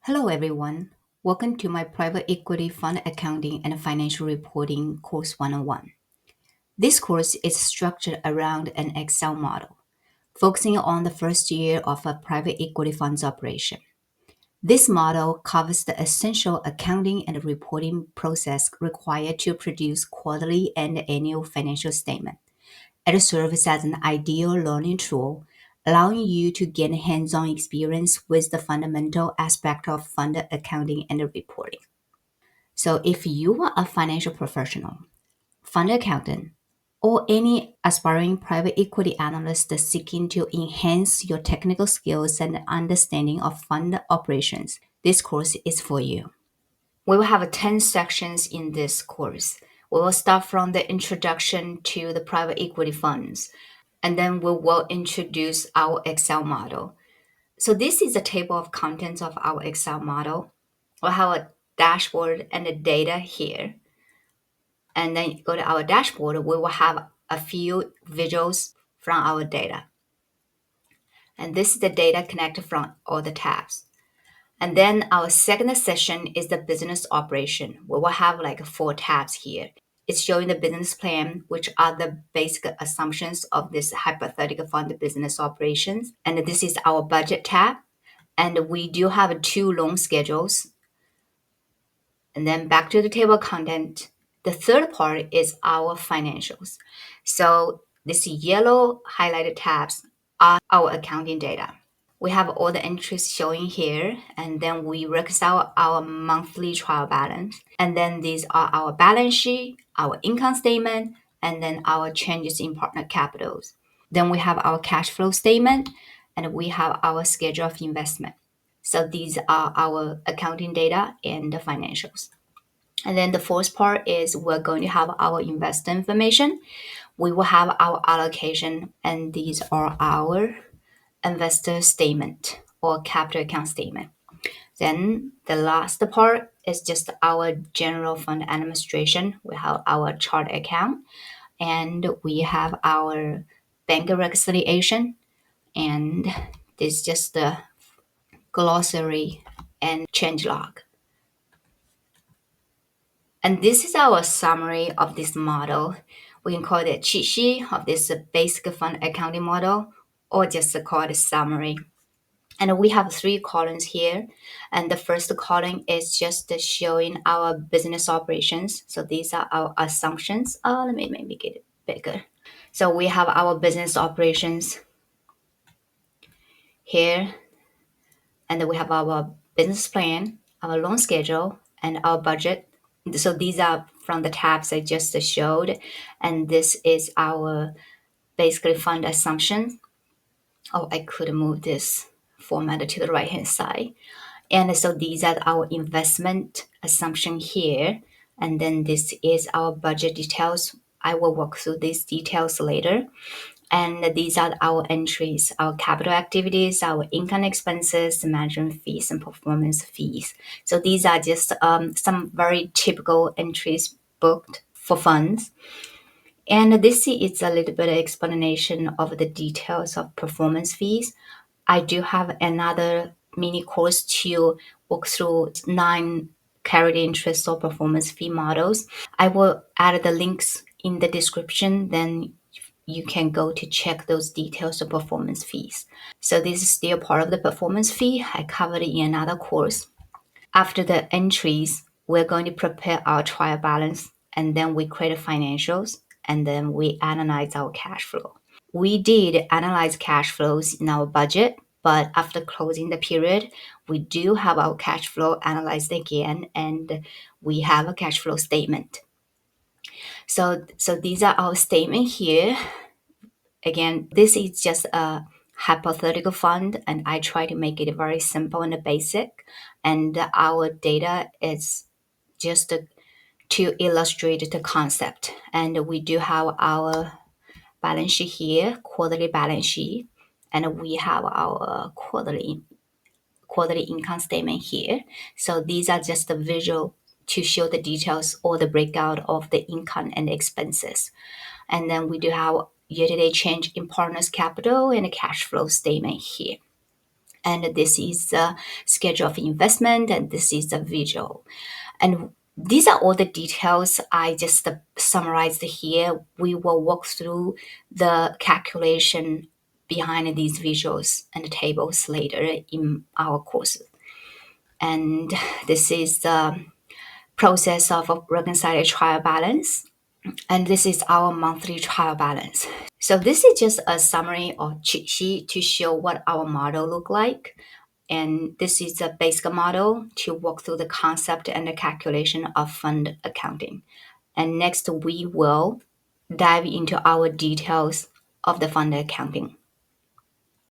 Hello, everyone. Welcome to my Private Equity Fund Accounting and Financial Reporting Course 101. This course is structured around an Excel model, focusing on the first year of a private equity fund's operation. This model covers the essential accounting and reporting process required to produce quarterly and annual financial statements. It serves as an ideal learning tool, allowing you to gain hands-on experience with the fundamental aspect of fund accounting and reporting. So if you are a financial professional, fund accountant, or any aspiring private equity analyst seeking to enhance your technical skills and understanding of fund operations, this course is for you. We will have 10 sections in this course. We will start from the introduction to the private equity funds, and then we will introduce our Excel model. So this is a table of contents of our Excel model. We'll have a dashboard and the data here. And then go to our dashboard, we will have a few visuals from our data. And this is the data connected from all the tabs. And then our second session is the business operation. We will have like four tabs here. It's showing the business plan, which are the basic assumptions of this hypothetical fund business operations. And this is our budget tab. And we do have two loan schedules. And then back to the table of content. The third part is our financials. So these yellow highlighted tabs are our accounting data. We have all the entries showing here, and then we reconcile our monthly trial balance. And then these are our balance sheet, our income statement, and then our changes in partner capitals. Then we have our cash flow statement, and we have our schedule of investment. So these are our accounting data and the financials. And then the fourth part is we're going to have our investor information. We will have our allocation, and these are our investor statement or capital account statement. Then the last part is just our general fund administration. We have our chart account, and we have our bank reconciliation, and this is just the glossary and change log. And this is our summary of this model. We can call it a cheat sheet of this basic fund accounting model, or just call it a summary. And we have three columns here. And the first column is just showing our business operations. So these are our assumptions. Let me make it bigger. So we have our business operations here. And then we have our business plan, our loan schedule, and our budget. So these are from the tabs I just showed. And this is our basically fund assumption. Oh, I could move this format to the right hand side. And so these are our investment assumption here. And then this is our budget details. I will walk through these details later. And these are our entries, our capital activities, our income expenses, management fees, and performance fees. So these are just some very typical entries booked for funds. And this is a little bit of explanation of the details of performance fees. I do have another mini course to walk through 9 carried interest or performance fee models. I will add the links in the description, then you can go to check those details of performance fees. So this is still part of the performance fee. I covered it in another course. After the entries, we're going to prepare our trial balance, and then we create financials, and then we analyze our cash flow. We did analyze cash flows in our budget, but after closing the period, we do have our cash flow analyzed again, and we have a cash flow statement. So these are our statement here. Again, this is just a hypothetical fund, and I try to make it very simple and basic. And our data is just to illustrate the concept. And we do have our balance sheet here, quarterly balance sheet, and we have our quarterly income statement here. So these are just the visual to show the details or the breakout of the income and expenses. And then we do have year-to-date change in partners capital and a cash flow statement here. And this is the schedule of investment, and this is the visual. And these are all the details I just summarized here. We will walk through the calculation behind these visuals and tables later in our course. And this is the process of reconciling trial balance. And this is our monthly trial balance. So this is just a summary or cheat sheet to show what our model look like. And this is a basic model to walk through the concept and the calculation of fund accounting. And next we will dive into our details of the fund accounting.